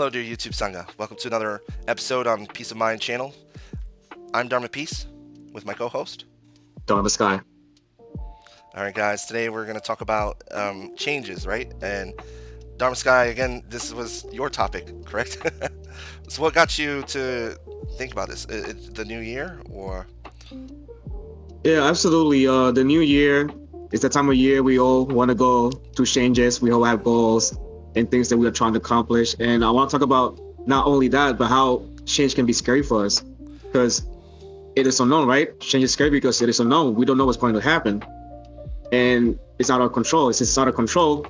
Hello, dear YouTube Sangha. Welcome to another episode on Peace of Mind channel. I'm Dharma Peace with my co-host. Dharma Sky. All right, guys. Today we're going to talk about changes, right? And Dharma Sky, again, this was your topic, correct? So what got you to think about this? The new year or? Yeah, absolutely. The new year is the time of year we all want to go through changes. We all have goals and things that we are trying to accomplish. And I want to talk about not only that, but how change can be scary for us. Because it is unknown, right? Change is scary because it is unknown. We don't know what's going to happen. And it's out of control. Since it's out of control,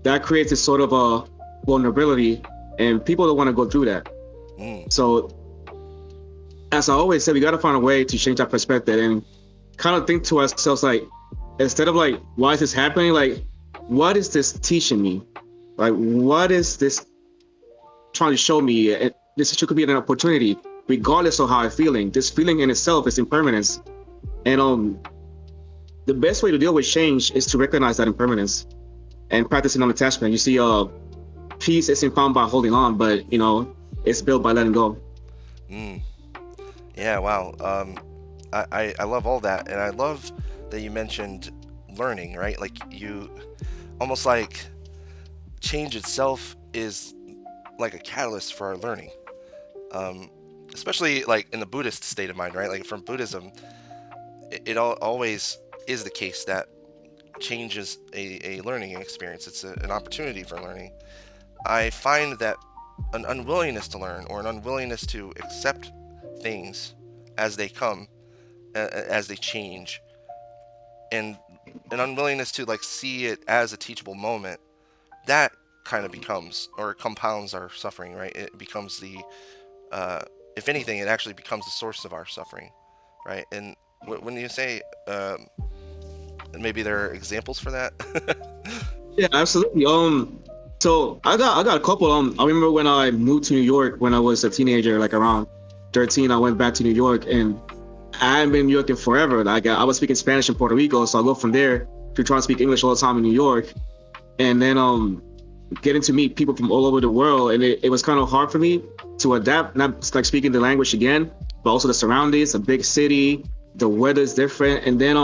that creates a sort of a vulnerability. And people don't want to go through that. So, as I always say, we got to find a way to change our perspective and kind of think to ourselves, like, instead of like, why is this happening? Like, what is this teaching me? Like, what is this trying to show me? And this could be an opportunity, regardless of how I'm feeling. This feeling in itself is impermanence. And the best way to deal with change is to recognize that impermanence and practicing non-attachment. You see, peace isn't found by holding on, but, it's built by letting go. Yeah, wow. I love all that, and I love that you mentioned learning, right? Like you, almost like change itself is like a catalyst for our learning, especially like in the Buddhist state of mind, right? Like from Buddhism, it always is the case that change is a learning experience. It's an opportunity for learning. I find that an unwillingness to learn or an unwillingness to accept things as they come, as they change, and an unwillingness to like see it as a teachable moment, that kind of becomes or compounds our suffering, right? It becomes if anything, it actually becomes the source of our suffering, right? And when you say, maybe there are examples for that. Yeah, absolutely. So I got a couple. I remember when I moved to New York when I was a teenager, like around 13. I went back to New York, and I haven't been in New York in forever. Like I was speaking Spanish in Puerto Rico, so I go from there to try to speak English all the time in New York, and then getting to meet people from all over the world, and it was kind of hard for me to adapt, not like speaking the language again, but also the surroundings, a big city, the weather's different, and then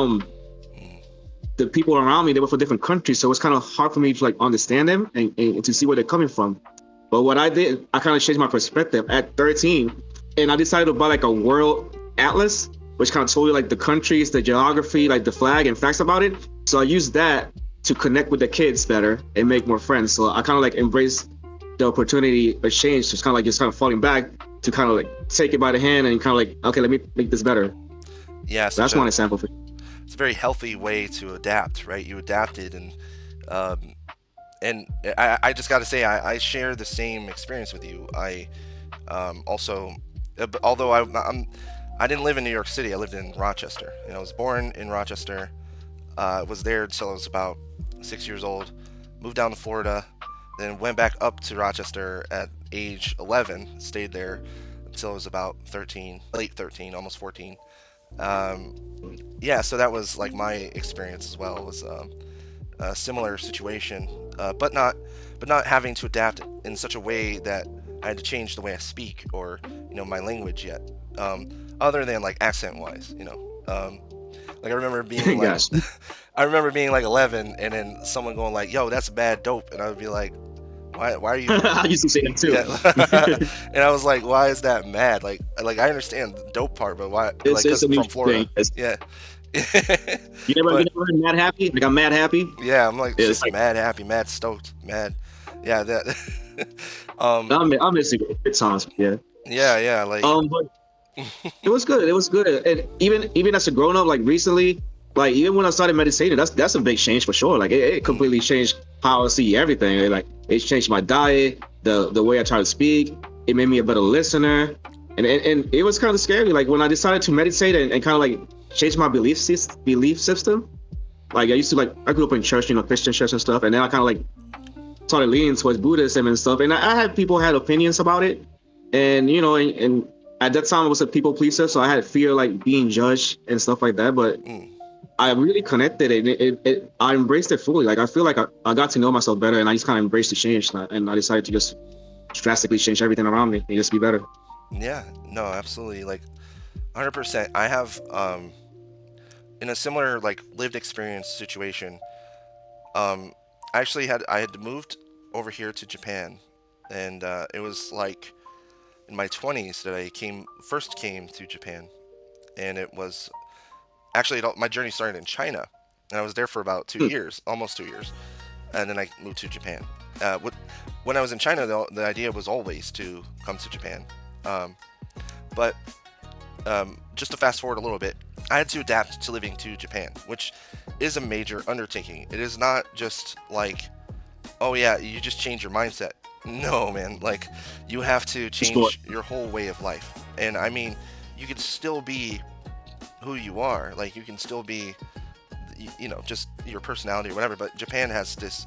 the people around me, they were from different countries, so it's kind of hard for me to like understand them and to see where they're coming from. But what I did, I kind of changed my perspective at 13, and I decided to buy like a world atlas, which kind of told you like the countries, the geography, like the flag and facts about it. So I used that to connect with the kids better and make more friends. So I kind of like embraced the opportunity of change. So it's kind of like just kind of falling back to kind of like take it by the hand and kind of like, okay, let me make this better. Yeah, So that's one example for you. it's a very healthy way to adapt, right? You adapted, um, and I just got to say, I share the same experience with you. I also, although I didn't live in New York City, I lived in Rochester. I was born in Rochester. Was there until I was about 6 years old. Moved down to Florida, then went back up to Rochester at age 11. Stayed there until I was about 13, late 13, almost 14. Um, yeah, so that was like my experience as well. It was a similar situation, but not having to adapt in such a way that I had to change the way I speak or my language yet. Other than like accent wise, like I remember being like, Yes. I remember being like 11, and then someone going like, "Yo, that's bad dope," and I would be like, "Why are you?" I used to say that Yeah, too. and I was like, "Why is that mad?" Like I understand the dope part, but why? it's Like, it's cause a I'm new from Florida. thing. It's, Yeah, you but never heard mad happy? Like I'm mad happy. yeah, I'm like It's just like mad happy, mad stoked, mad. Yeah, that. um, I'm missing good songs. Yeah. yeah, like. But it was good. It was good. And even as a grown up, like recently, like even when I started meditating, that's a big change for sure. Like it completely changed how I see everything. It changed my diet, the way I try to speak. It made me a better listener, and it was kind of scary. Like when I decided to meditate and kind of like change my belief system. Like I used to like I grew up in church, Christian church and stuff, and then I kind of like started leaning towards Buddhism and stuff. And I had people had opinions about it, and and at that time I was a people pleaser, so I had fear like being judged and stuff like that. But Mm, I really connected it. I embraced it fully. Like I feel like I got to know myself better, and I just kind of embraced the change, and I decided to just drastically change everything around me and just be better. Yeah, no, absolutely. Like 100%. I have in a similar like lived experience situation. Um, I had moved over here to Japan, and it was like in my 20s that I came to Japan, and it was actually my journey started in China, and I was there for about 2 years, almost 2 years, and then I moved to Japan. When I was in China, the idea was always to come to Japan, um, but just to fast forward a little bit, I had to adapt to living to Japan, which is a major undertaking. It is not just like, oh yeah, you just change your mindset. No, man, like you have to Sport. change your whole way of life. And I mean, you can still be who you are. Like you can still be, just your personality or whatever. But Japan has this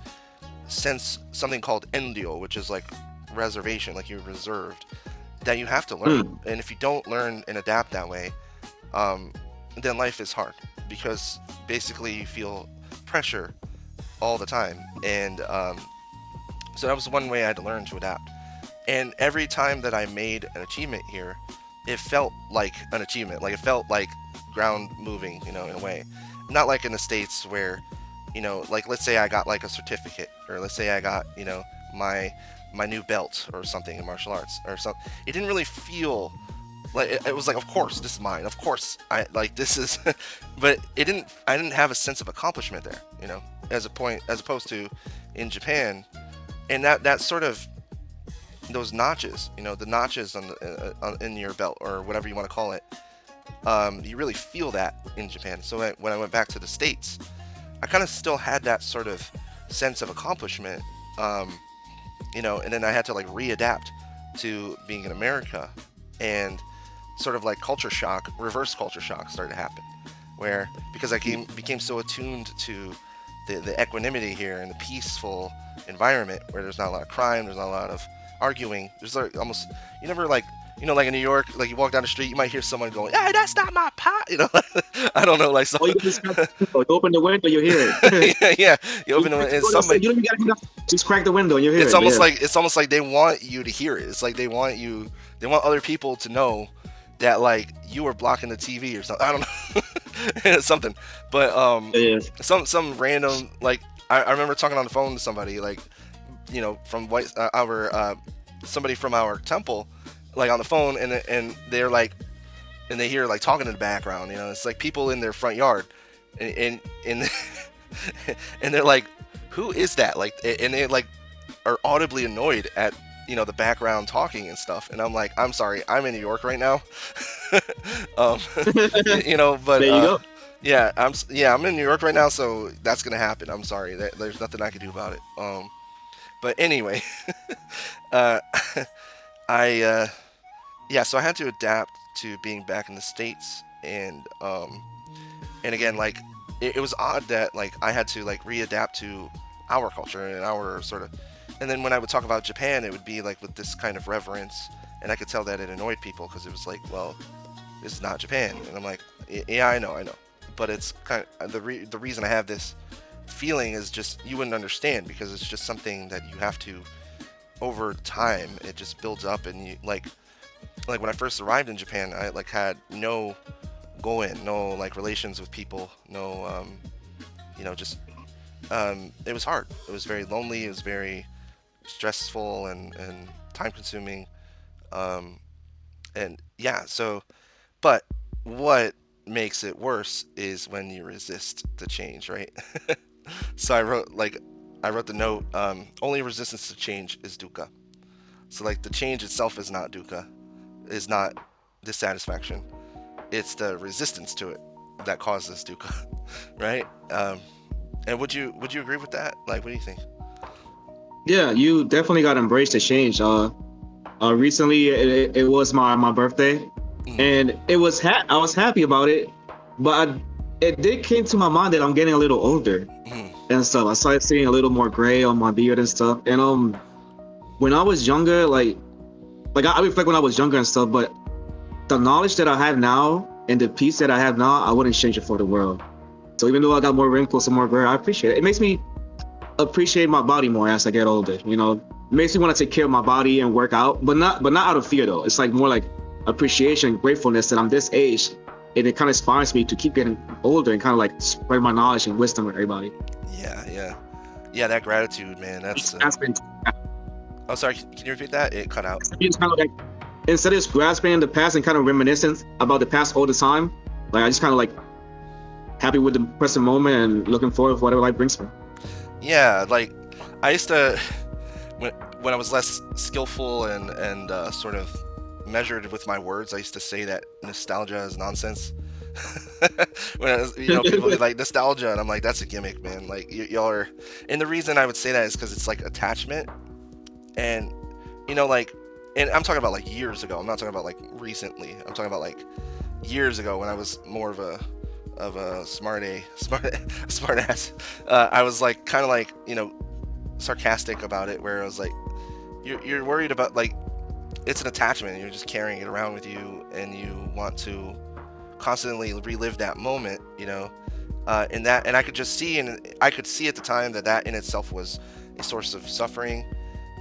sense, something called enryo, which is like reservation, like you're reserved, that you have to learn. Mm. And if you don't learn and adapt that way, um, then life is hard because basically you feel pressure all the time. And so that was one way I had to learn to adapt. And every time that I made an achievement here, it felt like an achievement. Like it felt like ground moving, in a way. Not like in the States where, like let's say I got like a certificate, or let's say I got, my my new belt or something in martial arts or something. It didn't really feel like it was like, of course this is mine, of course I like this is but I didn't have a sense of accomplishment there, as opposed to in Japan. And that sort of, those notches, the notches in your belt or whatever you want to call it, you really feel that in Japan. So when I went back to the States, I kind of still had that sort of sense of accomplishment, and then I had to like readapt to being in America, and sort of like reverse culture shock started to happen, where because became so attuned to the equanimity here and the peaceful environment where there's not a lot of crime, there's not a lot of arguing. There's like almost, you never like, like in New York, like you walk down the street, you might hear someone going, "Hey, that's not my pot," I don't know, like so. Or you can just crack the window. You open the window, you hear it. Yeah, yeah. You You open don't it have to and go outside. somebody. You don't even gotta get up. Just crack the window and you hear it. Yeah. It's almost like they want you to hear it. It's like they want other people to know that like you were blocking the TV or something. I don't know, something. But Yeah. some random like I remember talking on the phone to somebody like, from somebody from our temple, like on the phone, and they're like, and they hear like talking in the background. It's like people in their front yard, and and they're like, who is that? Like, and they like are audibly annoyed at the background talking and stuff. And I'm like, I'm sorry, I'm in New York right now. um, but There you go. yeah, I'm in New York right now, so that's gonna happen. I'm sorry, there's nothing I can do about it. But anyway, uh, I yeah, so I had to adapt to being back in the States, and again, like it was odd that like I had to like readapt to our culture and our sort of, and then when I would talk about Japan, it would be like with this kind of reverence, and I could tell that it annoyed people because it was like, well, this is not Japan, and I'm like, yeah, I know, but it's kind of the reason I have this feeling is just you wouldn't understand because it's just something that you have to, over time, it just builds up, and you like when I first arrived in Japan, I like had no no like relations with people, no just it was hard. It was very lonely. It was very stressful and time consuming. Um, and yeah, so but what makes it worse is when you resist the change, right? So I wrote the note. Only resistance to change is dukkha. So like the change itself is not dukkha, is not dissatisfaction. It's the resistance to it that causes dukkha, right? And would you agree with that? Like, what do you think? Yeah, you definitely got to embrace the change. Recently it was my birthday, Mm, and I was happy about it, but it did came to my mind that I'm getting a little older mm, and stuff. I started seeing a little more gray on my beard and stuff. And when I was younger, like I reflect when I was younger and stuff, but the knowledge that I have now and the peace that I have now, I wouldn't change it for the world. So even though I got more wrinkles and more gray, I appreciate it. It makes me appreciate my body more as I get older. You know, makes me want to take care of my body and work out, but not out of fear though. It's like more like appreciation, gratefulness that I'm this age, and it kind of inspires me to keep getting older and kind of like spread my knowledge and wisdom with everybody. Yeah, yeah, yeah. That gratitude, man. That's been Oh, sorry. Can you repeat that? It cut out. it's kind of like instead of grasping the past and kind of reminiscing about the past all the time, like I just kind of like happy with the present moment and looking forward for whatever life brings me. Yeah, like I used to when I was less skillful and sort of measured with my words. I used to say that nostalgia is nonsense. When I was, people be like nostalgia, and I'm like, that's a gimmick, man. Like y'all are, and the reason I would say that is because it's like attachment, and like, and I'm talking about like years ago. I'm not talking about like recently. I'm talking about like years ago when I was more of a smart ass. I was like kind of like sarcastic about it, where I was like, you're worried about like it's an attachment. You're just carrying it around with you, and you want to constantly relive that moment, and I could just see, and I could see at the time that in itself was a source of suffering,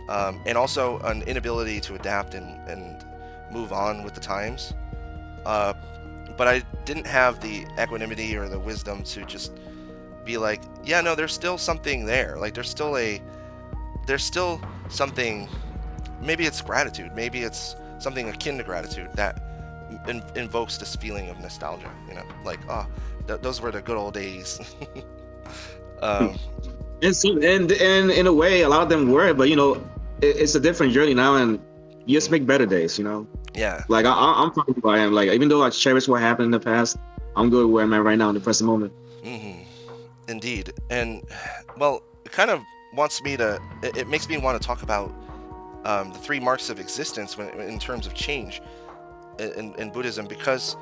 and also an inability to adapt and move on with the times. Uh, but I didn't have the equanimity or the wisdom to just be like, yeah, no, there's still something there. Like there's still something. Maybe it's gratitude. Maybe it's something akin to gratitude that invokes this feeling of nostalgia. Like, oh, those were the good old days. um, And so, and in a way, a lot of them were, but it's a different journey now, and you just make better days. yeah. Like I'm talking about, I am like, even though I cherish what happened in the past, I'm good where I'm at right now in the present moment. hmm Indeed. And well, it kind of it makes me want to talk about the three marks of existence in terms of change in Buddhism, because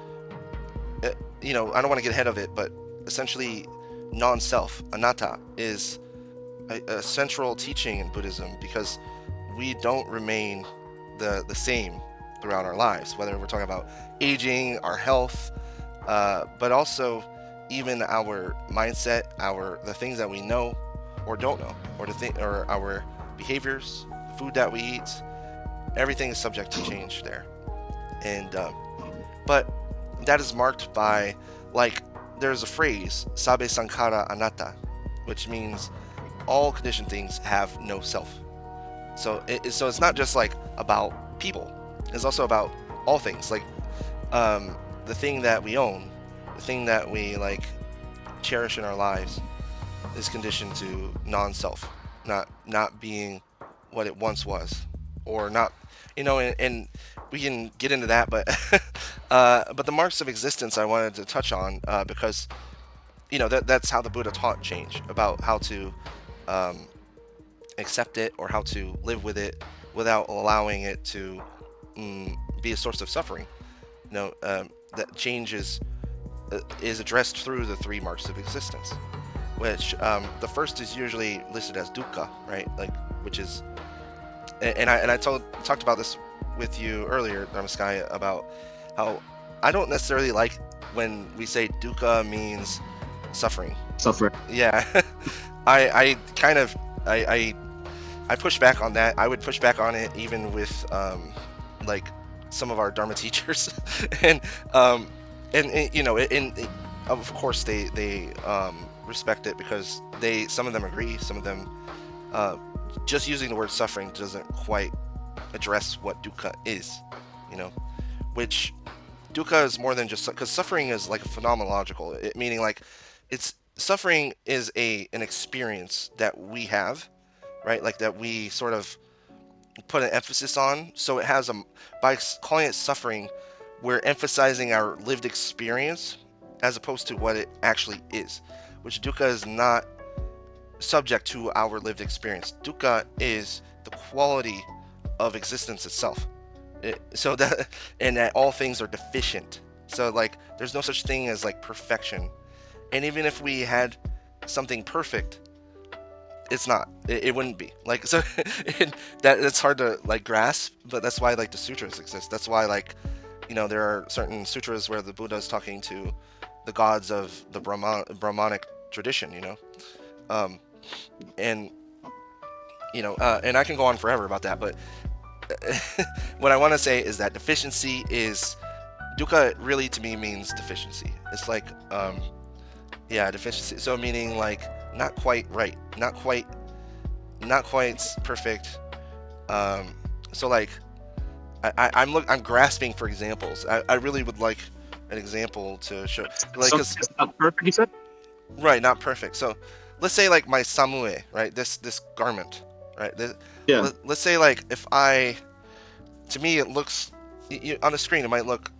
I don't want to get ahead of it, but essentially non-self, anattā, is a central teaching in Buddhism, because we don't remain the same throughout our lives, whether we're talking about aging, our health, but also even our mindset, the things that we know or don't know, or our behaviors, food that we eat. Everything is subject to change there, and but that is marked by, like, there's a phrase, sabbe saṅkhārā anattā, which means all conditioned things have no self. So it's not just like about people. It's also about all things. Like the thing that we own, the thing that we like cherish in our lives, is conditioned to non-self, not being what it once was, or not, and we can get into that, but but the marks of existence I wanted to touch on, because that's how the Buddha taught change, about how to accept it, or how to live with it without allowing it to be a source of suffering. That change is addressed through the three marks of existence, which the first is usually listed as dukkha, right? Like, which is, and I talked about this with you earlier, Dharma Sky, about how I don't necessarily like when we say dukkha means suffering. Suffer. Yeah, I kind of I push back on that. I would push back on it even with like some of our Dharma teachers, and of course they respect it, because some of them agree, some of them just using the word suffering doesn't quite address what dukkha is, which dukkha is more than just, because suffering is like a phenomenological, meaning like it's suffering is an experience that we have, right? Like that we sort of put an emphasis on. So it has by calling it suffering, we're emphasizing our lived experience as opposed to what it actually is, which dukkha is not subject to our lived experience. Dukkha is the quality of existence itself. So that, and that all things are deficient. So like there's no such thing as like perfection. And even if we had something perfect, it's not. It wouldn't be. Like, so that's hard to like grasp, but that's why like the sutras exist. That's why like there are certain sutras where the Buddha is talking to the gods of the Brahmanic tradition. And and I can go on forever about that, but what I want to say is that deficiency is dukkha really to me means deficiency. It's like deficiency. So meaning like not quite right, not quite perfect. So like I'm grasping for examples. I really would like an example to show, like, Something 'cause that's not perfect, you said? right, not perfect. So let's say like my samue, right? This garment, right? Yeah. Let's say like if I, to me it looks, on the screen it might look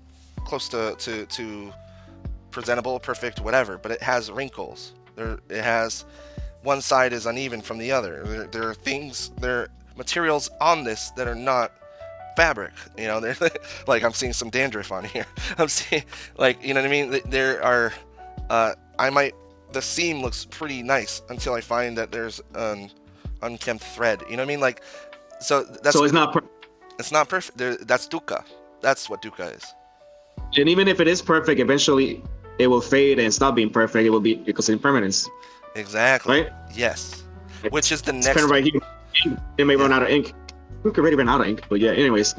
close to presentable, perfect, whatever, but it has wrinkles. It has one side is uneven from the other. There are materials on this that are not fabric. They're like I'm seeing some dandruff on here. I'm seeing, like, you know what I mean. There are, I might, the seam looks pretty nice until I find that there's an unkempt thread. You know what I mean? Like, so So it's not perfect. it's not perfect. That's dukkha. That's what dukkha is. And even if it is perfect, eventually it will fade and stop being perfect. It will be because of impermanence, Exactly. right? Yes. Which is the This pen next. right here, it may run Yeah. out of ink. We could already run out of ink, but yeah. Anyways,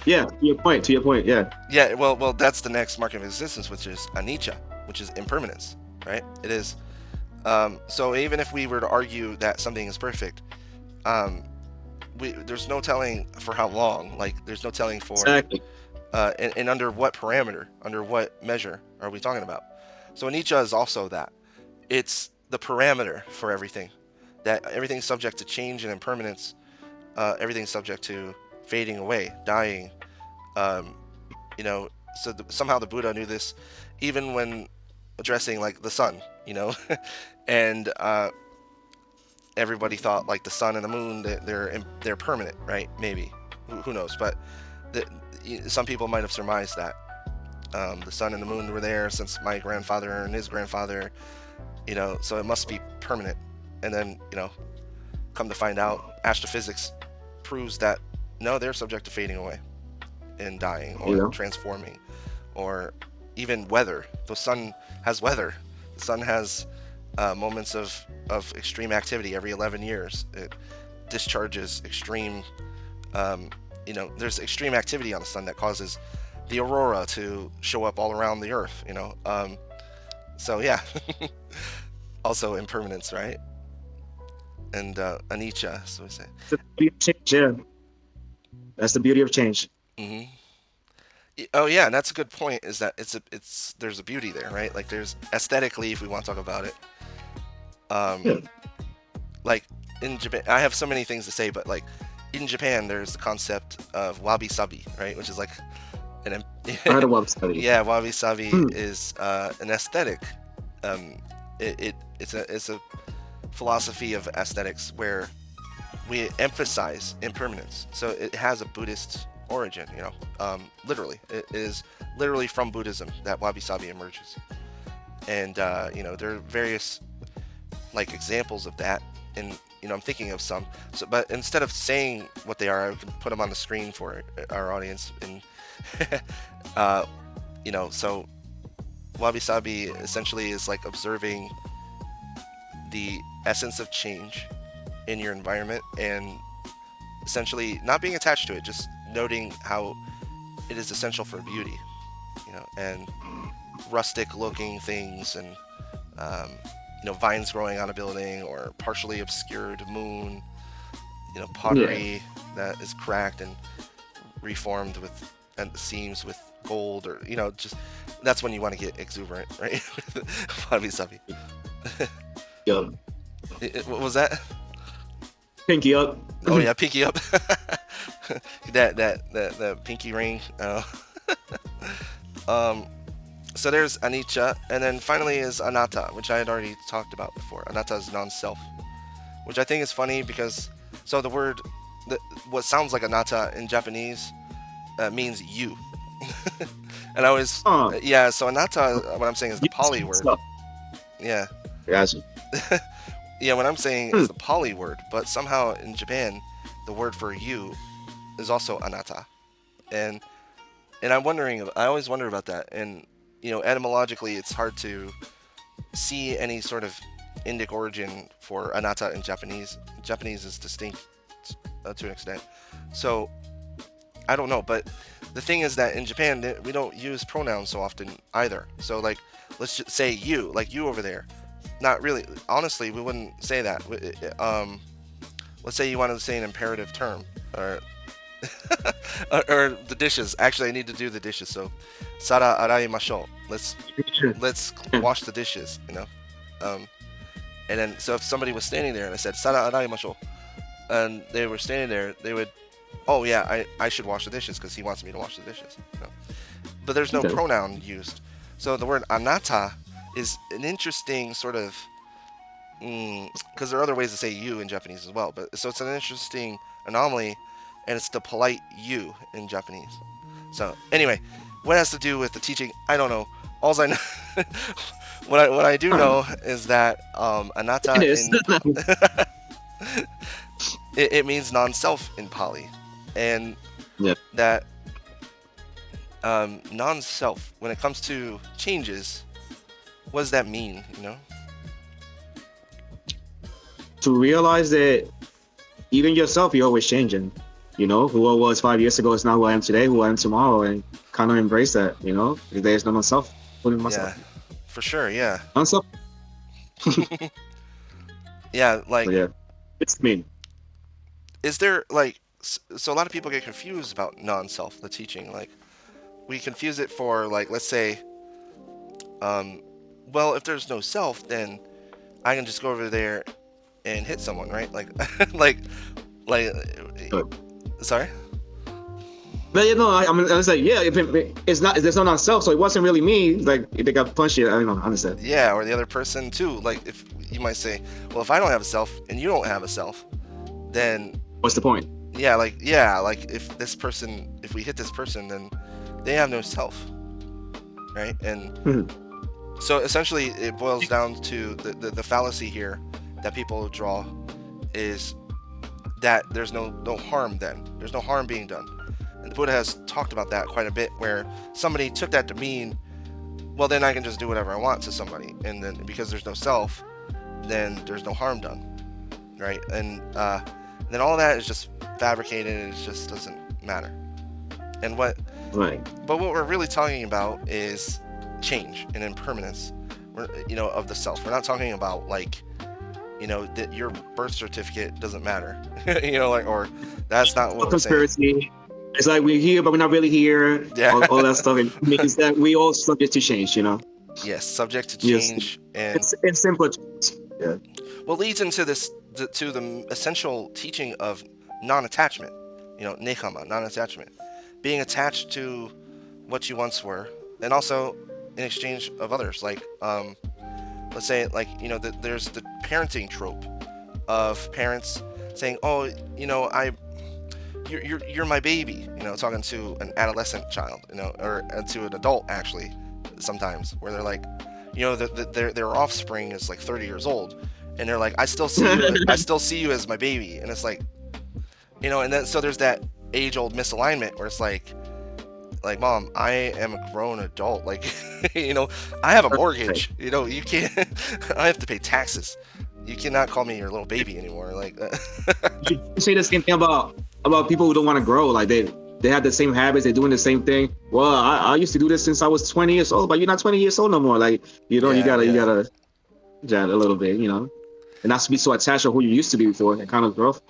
yeah. To your point. Yeah. Yeah. Well, that's the next mark of existence, which is anicca, which is impermanence, right? It is. So even if we were to argue that something is perfect, um, there's no telling for how long. Like, there's no telling for, Exactly. and under what parameter, under what measure are we talking about? So anicca is also that. It's the parameter for everything. That everything's subject to change and impermanence. Everything's subject to fading away, dying. Um, so somehow the Buddha knew this, even when addressing like the sun. And everybody thought like the sun and the moon, they're permanent, right? Maybe, who knows? But the, some people might have surmised that the sun and the moon were there since my grandfather and his grandfather, so it must be permanent. And then, come to find out, astrophysics proves that no, they're subject to fading away and dying or transforming, or even weather. The sun has weather. The sun has moments of extreme activity every 11 years. It discharges extreme, there's extreme activity on the sun that causes the aurora to show up all around the earth. So yeah, also impermanence, right? And anicca, so we say. The beauty of change, yeah. That's the beauty of change. hmm Oh yeah, and that's a good point. Is that there's a beauty there, right? Like, there's aesthetically, if we want to talk about it. Yeah. Like in Japan, I have so many things to say, but like in Japan, there's the concept of wabi sabi, right? Which is like an I heard of study. yeah, wabi sabi is an aesthetic. It's a philosophy of aesthetics where we emphasize impermanence. So it has a Buddhist origin, literally. It is literally from Buddhism that wabi sabi emerges. And there are various like examples of that, and I'm thinking of some. So, but instead of saying what they are, I can put them on the screen for our audience. And so wabi sabi essentially is like observing the essence of change in your environment, and essentially not being attached to it, just noting how it is essential for beauty, and rustic looking things, and vines growing on a building, or partially obscured moon, pottery that is cracked and reformed with and seams with gold, or just that's when you want to get exuberant, right? Wabi sabi. Yeah. What was that? Pinky up. Oh yeah, pinky up. that pinky ring. So there's anicca, and then finally is anattā, which I had already talked about before. Anattā is non-self, which I think is funny because the word, what sounds like anattā in Japanese means you. And I always, so anattā, what I'm saying is the Pali word. Yeah. Gotcha. Yeah, what I'm saying is the Pali word, but somehow in Japan, the word for you is also anattā. And I always wonder about that. And etymologically, it's hard to see any sort of Indic origin for anattā in Japanese. Japanese is distinct to an extent. So I don't know, but the thing is that in Japan we don't use pronouns so often either. So like, let's just say you, like you over there. Not really. Honestly, we wouldn't say that. Let's say you wanted to say an imperative term, or or the dishes. Actually, I need to do the dishes. So, sara araimashou. Let's wash the dishes. Um, and then so if somebody was standing there and I said sara araimashou, and they were standing there, they would, oh yeah, I should wash the dishes because he wants me to wash the dishes. But there's no pronoun used. So the word anattā is an interesting sort of, because there are other ways to say you in Japanese as well. But so it's an interesting anomaly, and it's the polite you in Japanese. So anyway, what has to do with the teaching? I don't know. All I know, what I do know is that anattā it means non-self in Pali, and that non-self, when it comes to changes, what does that mean? To realize that even yourself, you're always changing. Who I was 5 years ago is not who I am today, who I am tomorrow, and kind of embrace that. There's no myself, putting myself. Yeah, for sure. Yeah. Non-self. Yeah, like. So, yeah, it's mean. Is there like, so a lot of people get confused about non-self, the teaching. Like, we confuse it for, like, let's say, well, if there's no self, then I can just go over there and hit someone, right? Like, like, sorry. But I was like, yeah, if it's not, there's no non-self, so it wasn't really me. Like, if they got punched, I don't know, I understand. Yeah, or the other person too. Like, if you might say, well, if I don't have a self and you don't have a self, then what's the point? Yeah, like if we hit this person, then they have no self, right? And so essentially, it boils down to the fallacy here that people draw is that there's no harm. Then there's no harm being done. And the Buddha has talked about that quite a bit, where somebody took that to mean, well, then I can just do whatever I want to somebody, and then because there's no self, then there's no harm done, right? And then all that is just fabricated, and it just doesn't matter. And but what we're really talking about is change and impermanence, of the self. We're not talking about like, that your birth certificate doesn't matter, or that's not what conspiracy. We're saying. It's like we're here, but we're not really here. Yeah. All that stuff. It means that we all subject to change, Yes, subject to change. Yes. And it's simple. Yeah. Well, leads into this to the essential teaching of non-attachment. Nekkhama, non-attachment, being attached to what you once were, and also in exchange of others. Like, let's say, like, there's the parenting trope of parents saying, "Oh, you're my baby," talking to an adolescent child, or to an adult actually, sometimes, where they're like, their offspring is like 30 years old, and they're like, I still see you as my baby, and it's like, and then so there's that age-old misalignment where it's like, Mom, I am a grown adult, like, I have a mortgage, you can't, I have to pay taxes, you cannot call me your little baby anymore, like. You say the same thing about people who don't want to grow, like they have the same habits, they're doing the same thing. Well, I used to do this since I was 20 years old, but you're not 20 years old no more. Like, you gotta a little bit, and not to be so attached to who you used to be before, that kind of growth.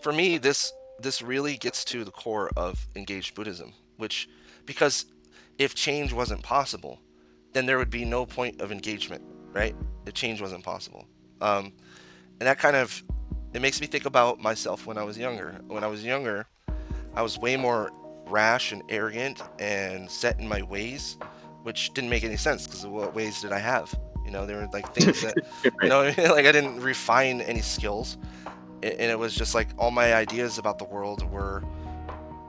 For me, this really gets to the core of engaged Buddhism, because if change wasn't possible, then there would be no point of engagement, right? If change wasn't possible. And that kind of, it makes me think about myself when I was younger. When I was younger, I was way more rash and arrogant and set in my ways, which didn't make any sense, because what ways did I have? There were like things that, like I didn't refine any skills, and it was just like all my ideas about the world were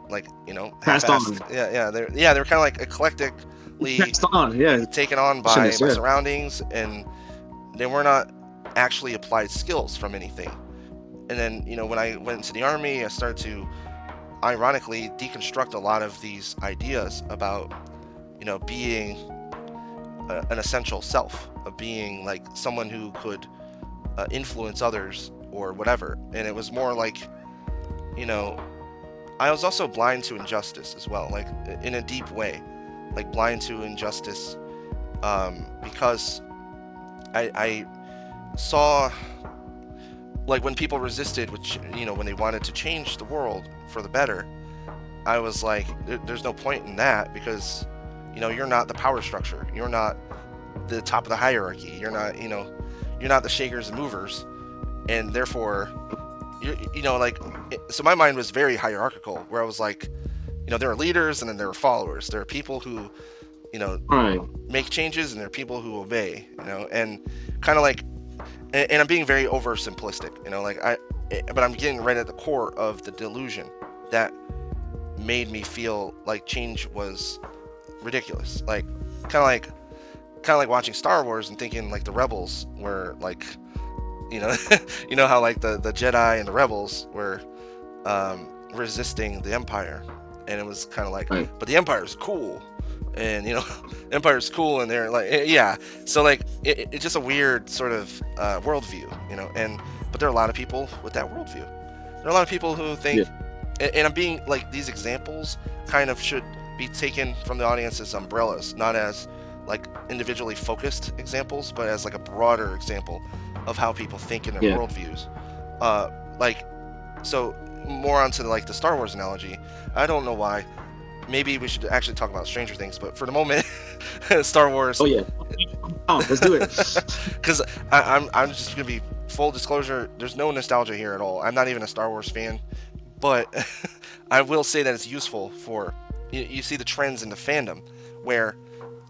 like, passed on. Yeah, they were kind of like eclectically passed on, taken on by my surroundings, and they were not actually applied skills from anything. And then, when I went into the army, I started to, ironically, deconstruct a lot of these ideas about, being an essential self, of being like someone who could influence others or whatever. And it was more like, you know, I was also blind to injustice as well, like in a deep way, like blind to injustice, because I saw, like, when people resisted, which, you know, when they wanted to change the world for the better, I was like, there's no point in that, because, you know, you're not the power structure, you're not the top of the hierarchy, you're not, you know, you're not the shakers and movers, and therefore, you know, like, so my mind was very hierarchical, where I was like, you know, there are leaders and then there are followers. There are people who, you know, Right. make changes, and there are people who obey, you know, and kind of like, and I'm being very oversimplistic, you know, like but I'm getting right at the core of the delusion that made me feel like change was ridiculous. Like, kind of like watching Star Wars and thinking like the rebels were like, you know, you know how like the Jedi and the rebels were resisting the Empire, and it was kind of like, Right. but the Empire's cool, and, you know, Empire's cool, and they're like, yeah. So like it's just a weird sort of worldview, you know. And but there are a lot of people with that worldview. There are a lot of people who think, Yeah. and I'm being like, these examples kind of should be taken from the audience as umbrellas, not as like individually focused examples, but as like a broader example of how people think in their Yeah. worldviews. Like, so more onto like the Star Wars analogy. I don't know why. Maybe we should actually talk about Stranger Things, but for the moment, Star Wars, Oh yeah. Oh, let's do it. because I'm just gonna be full disclosure. There's no nostalgia here at all. I'm not even a Star Wars fan, but I will say that it's useful for, you see the trends in the fandom, where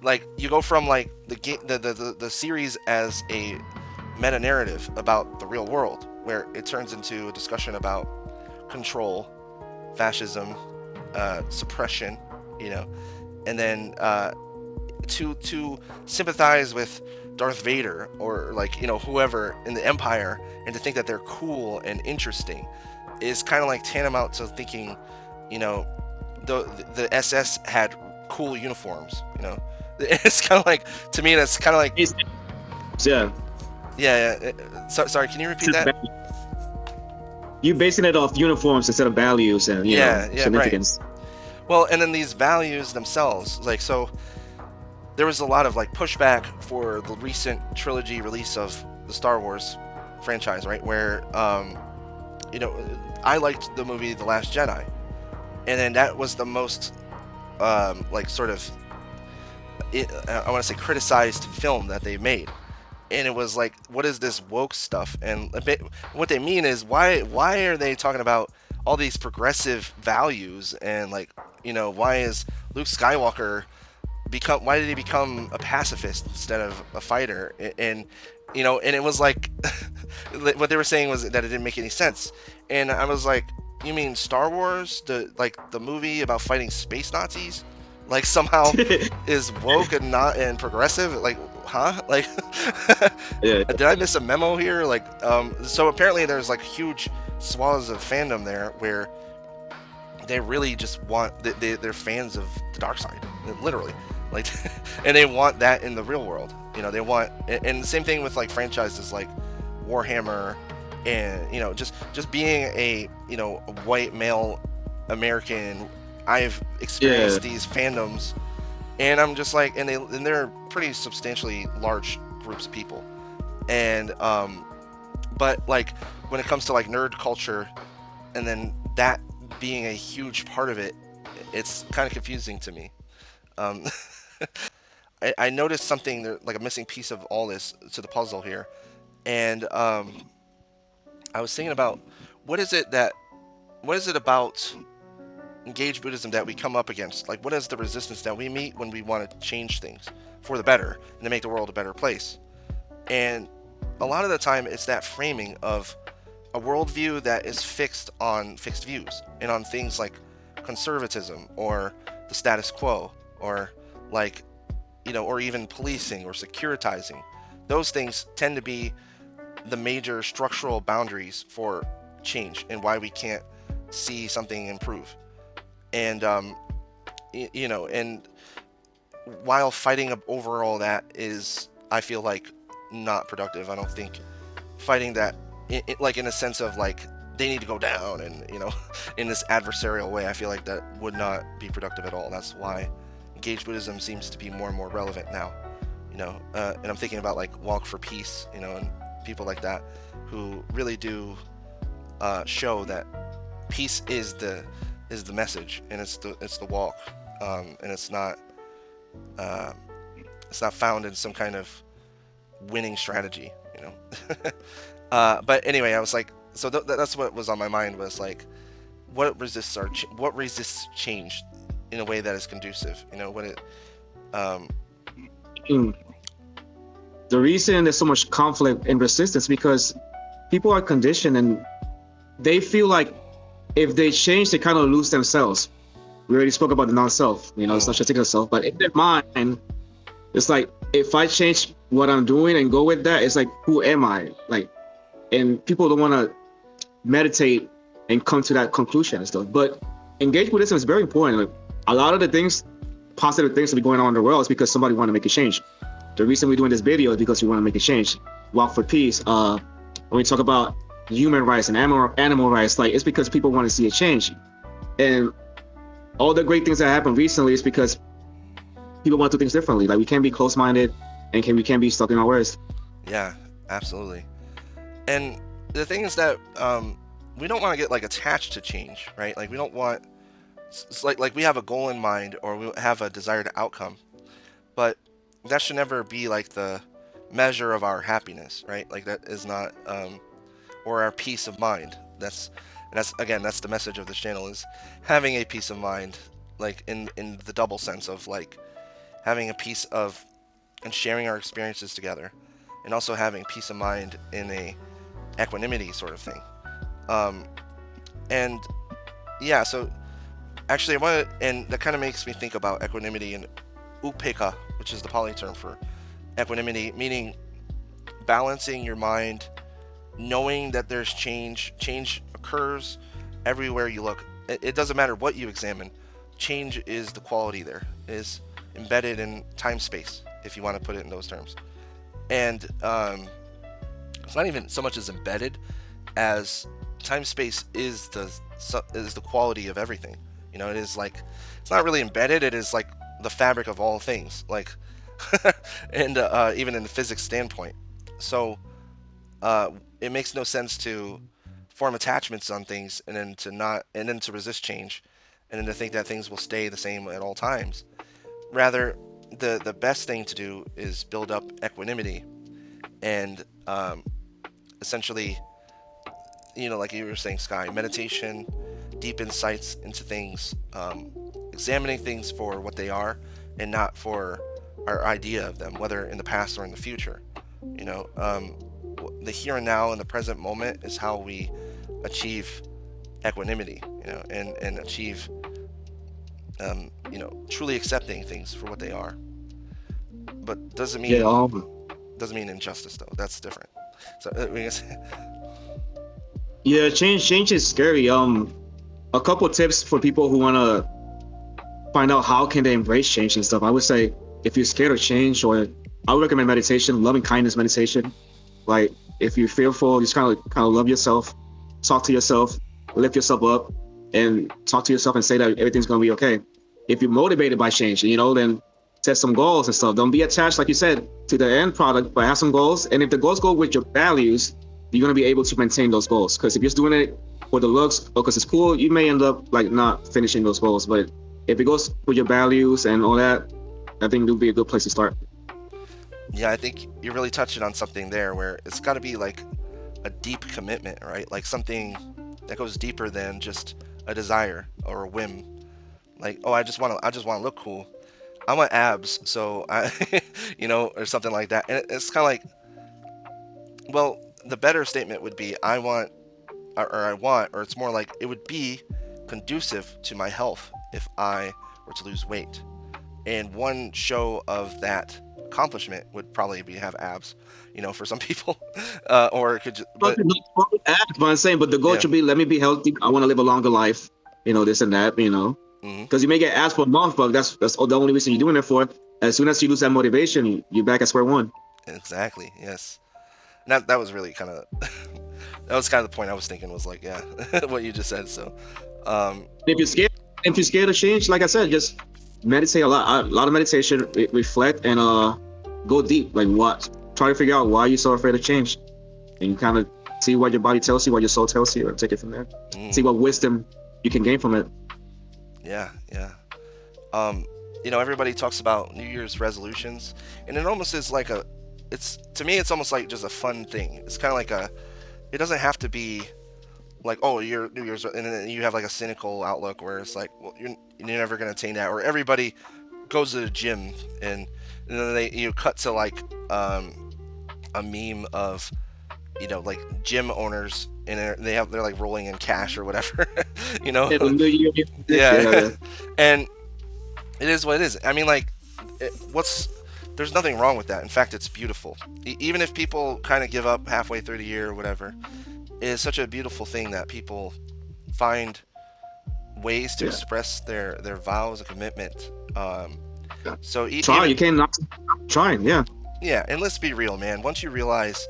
like you go from like the series as a meta narrative about the real world, where it turns into a discussion about control, fascism, suppression, you know, and then to sympathize with Darth Vader, or like, you know, whoever in the Empire, and to think that they're cool and interesting, is kind of like tantamount to thinking, you know, the SS had cool uniforms, you know. It's kind of like, to me, that's kind of like, Yeah. yeah. Sorry, can you repeat that? You basing it off uniforms instead of values and, you know, Yeah, right. significance. Well, and then these values themselves, like, so there was a lot of like pushback for the recent trilogy release of the Star Wars franchise, right? Where, you know, I liked the movie The Last Jedi, and then that was the most, like, sort of, I want to say, criticized film that they made. And it was like, what is this woke stuff? And what they mean is, why are they talking about all these progressive values, and like, you know, why is Luke Skywalker why did he become a pacifist instead of a fighter? And you know, and it was like, what they were saying was that it didn't make any sense. And I was like, you mean Star Wars, the movie about fighting space Nazis, like somehow is woke and not and progressive? Like, huh? Like, Yeah. did I miss a memo here? Like, so apparently there's like huge swaths of fandom there where they really just want, they're fans of the dark side, literally, like, and they want that in the real world. You know, they want, and the same thing with like franchises like Warhammer, and, you know, just being a, you know, a white male American, I've experienced these fandoms, and I'm just like, and they're pretty substantially large groups of people, and but like when it comes to like nerd culture, and then that being a huge part of it, it's kind of confusing to me. Um, I noticed something like a missing piece of all this to the puzzle here, and I was thinking about, what is it that what is it about engaged Buddhism that we come up against? Like, what is the resistance that we meet when we want to change things for the better and to make the world a better place? And a lot of the time, it's that framing of a worldview that is fixed on fixed views and on things like conservatism or the status quo, or like, you know, or even policing or securitizing. Those things tend to be the major structural boundaries for change and why we can't see something improve. And you know, and while fighting over all that is, I feel like, not productive. I don't think fighting that, like in a sense of like they need to go down and in this adversarial way, I feel like that would not be productive at all. That's why engaged Buddhism seems to be more and more relevant now. And I'm thinking about like Walk for Peace, and people like that who really do show that peace is the message, and it's the walk, and uh, it's not found in some kind of winning strategy. But anyway, I was like, so that's what was on my mind, was like, what resists change in a way that is conducive. When it um, Mm. The reason there's so much conflict and resistance because people are conditioned and they feel like if they change, they kind of lose themselves. We already spoke about the non-self, it's not mm, just taking self, but in their mind, it's like if I change what I'm doing and go with that, it's like who am I? Like, and people don't want to meditate and come to that conclusion and stuff. But engaged Buddhism is very important. Like, a lot of the things, positive things that be going on in the world is because somebody want to make a change. The reason we're doing this video is because we want to make a change. Walk for Peace. When we talk about human rights and animal rights, like it's because people want to see a change. And all the great things that happened recently is because people want to do things differently. Like we can't be close-minded and we can't be stuck in our ways. yeah, absolutely. And the thing is that we don't want to get like attached to change, right? Like we don't want, it's like we have a goal in mind or we have a desired outcome, but that should never be like the measure of our happiness, right? Like that is not, or our peace of mind. That's again, that's the message of this channel, is having a peace of mind, like in the double sense of like having a piece of and sharing our experiences together, and also having peace of mind in a equanimity sort of thing. Um, and yeah, so actually, I want to, and that kind of makes me think about equanimity and Upekkha, which is the Pali term for equanimity, meaning balancing your mind, knowing that there's change. Change occurs everywhere you look. It doesn't matter what you examine. Change is the quality there. It is embedded in time space, if you want to put it in those terms. And it's not even so much as embedded as time space is the quality of everything. It is like, it's not really embedded. It is like the fabric of all things. Like, and even in the physics standpoint. So it makes no sense to form attachments on things and then to resist change, and then to think that things will stay the same at all times. Rather, the best thing to do is build up equanimity and essentially, like you were saying, Sky, meditation, deep insights into things, examining things for what they are and not for our idea of them, whether in the past or in the future. The here and now and the present moment is how we achieve equanimity, and achieve, truly accepting things for what they are. But Yeah, doesn't mean injustice though. That's different. So we can say, yeah, change is scary. A couple tips for people who want to find out how can they embrace change and stuff. I would say if you're scared of change, or I would recommend meditation, loving kindness meditation. Like if you're fearful, just kind of love yourself, talk to yourself, lift yourself up, and talk to yourself and say that everything's gonna be okay. If you're motivated by change, then set some goals and stuff. Don't be attached, like you said, to the end product, but have some goals. And if the goals go with your values, you're gonna be able to maintain those goals. Because if you're just doing it for the looks or because it's cool, you may end up like not finishing those goals. But if it goes with your values and all that, I think it would be a good place to start. yeah, I think you're really touching on something there where it's got to be like a deep commitment, right? Like something that goes deeper than just a desire or a whim. Like, oh, I just want to look cool. I want abs, so I, or something like that. And it's kind of like, well, the better statement would be, or it's more like, it would be conducive to my health if I were to lose weight. And one show of that accomplishment would probably be have abs, for some people, or it could, But but I'm saying, but the goal yeah, should be let me be healthy. I want to live a longer life, this and that. hmm Because you may get asked for a month, but that's the only reason you're doing it for. as soon as you lose that motivation, you're back at square one. Exactly. Yes. And that was really kind of that was kind of the point I was thinking was like, yeah, what you just said. So, um, If you're scared, if you're scared of change, like I said, just meditate a lot of meditation, reflect, and go deep. Like what? Try to figure out why you're so afraid of change, and kind of see what your body tells you, what your soul tells you, and take it from there. See mm, what wisdom you can gain from it. yeah, yeah. Um, everybody talks about New Year's resolutions, and it almost is like it's to me, it's almost like just a fun thing. It's kind of like it doesn't have to be like, oh, your New Year's, and then you have like a cynical outlook where it's like, well, you're never gonna attain that, or everybody goes to the gym and then you cut to like a meme of like gym owners and they're like rolling in cash or whatever, you know. Yeah, the New Year, Yeah, yeah, yeah. and it is what it is. I mean, like, what's there's nothing wrong with that. In fact, it's beautiful. Even if people kind of give up halfway through the year or whatever, it is such a beautiful thing that people find ways to Yeah. express their vows and commitment. Yeah. So Try. even You can't not trying. Yeah. yeah, and let's be real, man. Once you realize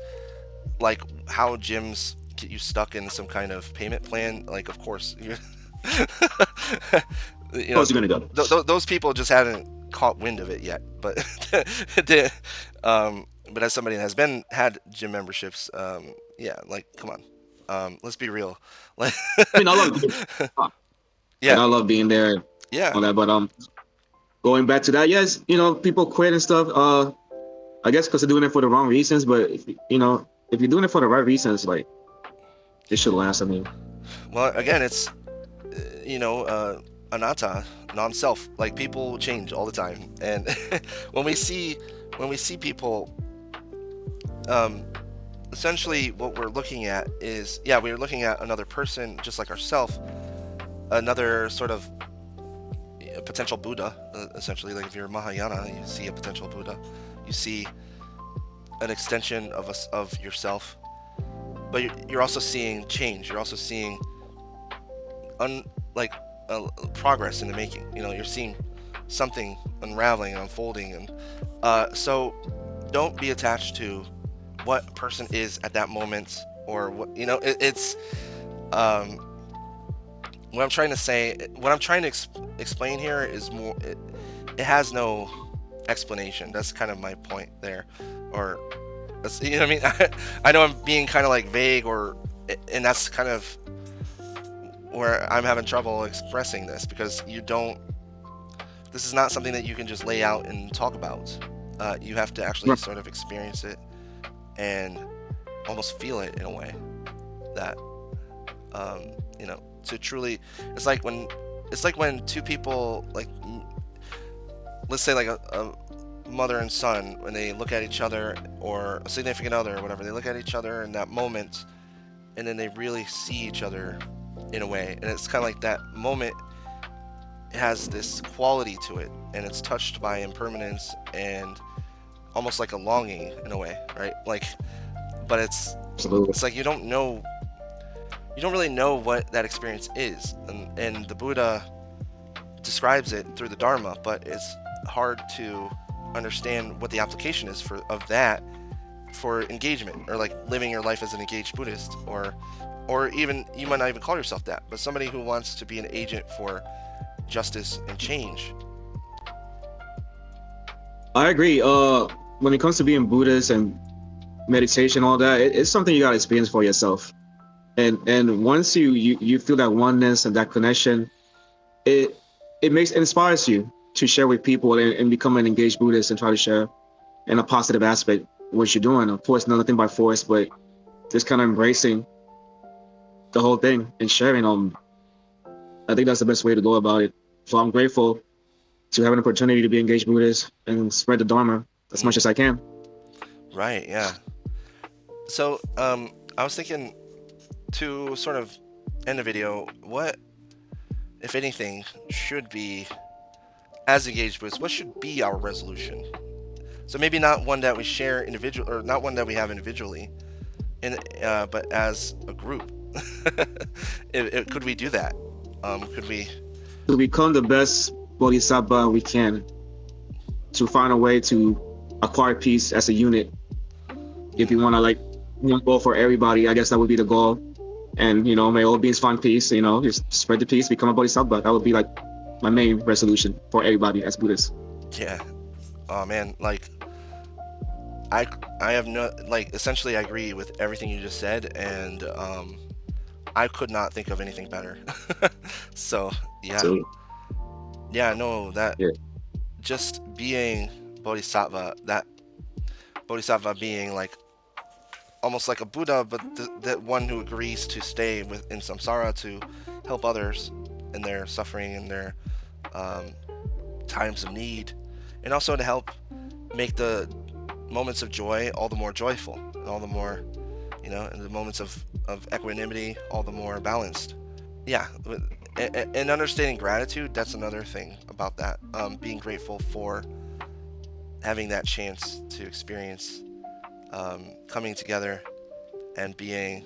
like how gyms get you stuck in some kind of payment plan, like of course you you Of know course you're gonna go. those people just haven't caught wind of it yet. But the, but as somebody that has been had gym memberships, yeah, like come on, let's be real, like I mean, I love like yeah, I love being there and yeah. all that, but going back to that, yes, people quit and stuff. I guess because they're doing it for the wrong reasons. But if you're doing it for the right reasons, like it should last. I mean, Well, again, it's anattā, non-self. Like people change all the time, and when we see people, um, essentially what we're looking at is yeah, we're looking at another person just like ourself, another sort of a potential Buddha. Essentially, like if you're Mahayana, you see a potential Buddha, you see an extension of yourself, but you're also seeing change. You're also seeing like progress in the making. You're seeing something unraveling and unfolding, and so don't be attached to what a person is at that moment or what it's um, what I'm trying to say. What I'm trying to explain here is more. It has no explanation. That's kind of my point there, or that's, what I mean. I know I'm being kind of like vague, and that's kind of where I'm having trouble expressing this because this is not something that you can just lay out and talk about. You have to actually right. sort of experience it and almost feel it in a way that to truly it's like when two people, like let's say like a mother and son, when they look at each other, or a significant other or whatever, they look at each other in that moment and then they really see each other in a way, and it's kind of like that moment has this quality to it, and it's touched by impermanence and almost like a longing in a way, right? Like, but Absolutely. it's like you don't really know what that experience is, and the Buddha describes it through the Dharma, but it's hard to understand what the application is of that for engagement, or like living your life as an engaged Buddhist, or even you might not even call yourself that, but somebody who wants to be an agent for justice and change. I agree. When it comes to being Buddhist and meditation, all that, it's something you gotta experience for yourself. And once you feel that oneness and that connection, it it inspires you to share with people and become an engaged Buddhist and try to share in a positive aspect what you're doing. Of course, nothing by force, but just kind of embracing the whole thing and sharing. I think that's the best way to go about it. So I'm grateful to have an opportunity to be engaged Buddhist and spread the Dharma as much Mm, as I can. right, yeah. So I was thinking to sort of end the video, what, if anything, should be, as engaged Buddhists, what should be our resolution? So maybe not one that we share individual, or not one that we have individually, but as a group. Could we do that? Could we? To become the best Bodhisattva we can. to find a way to acquire peace as a unit. If you want to like one goal for everybody, I guess that would be the goal. And may all beings find peace. Just spread the peace, become a bodhisattva. That would be like my main resolution for everybody as Buddhists. Yeah. Oh man, like I I have no like essentially I agree with everything you just said, and I could not think of anything better. So yeah, So yeah, no, that yeah, just being bodhisattva, that bodhisattva being like almost like a Buddha, but that one who agrees to stay in samsara to help others in their suffering and their um, times of need, and also to help make the moments of joy all the more joyful and all the more, and the moments of equanimity all the more balanced. Yeah, and understanding gratitude, that's another thing about that. Being grateful for having that chance to experience coming together and being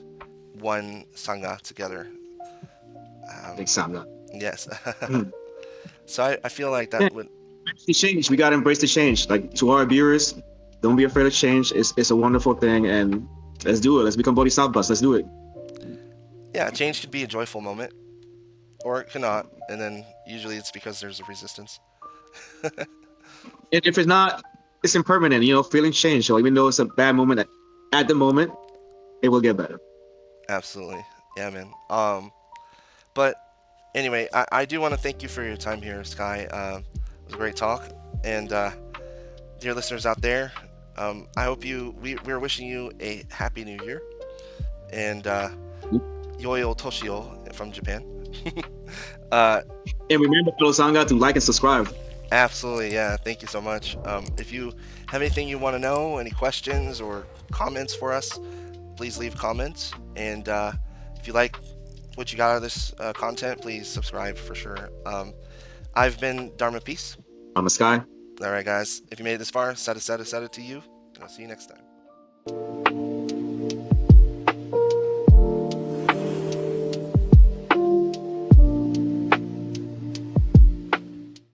one sangha together. Um, example. yes. Mm. So I feel like Yeah, that would, the change. We gotta embrace the change. Like to our viewers, don't be afraid of change. It's a wonderful thing, and let's do it. Let's become bodhisattvas. Let's do it. yeah, change could be a joyful moment, or it cannot, and then usually it's because there's a resistance. And if it's not, it's impermanent. Feelings change. So even though it's a bad moment at the moment, it will get better. Absolutely. Yeah, man. But anyway, I do want to thank you for your time here, Sky. It was a great talk. And dear listeners out there, I hope we're wishing you a happy new year. And Yoyo Toshio from Japan. uh, And remember, fellow sangha, to like and subscribe. Absolutely, yeah. Thank you so much. If you have anything you want to know, any questions or comments for us, please leave comments. And if you like what you got out of this content, please subscribe for sure. I've been Dharma Peace. I'm a Sky. All right, guys. If you made it this far, sada sada sada to you, and I'll see you next time.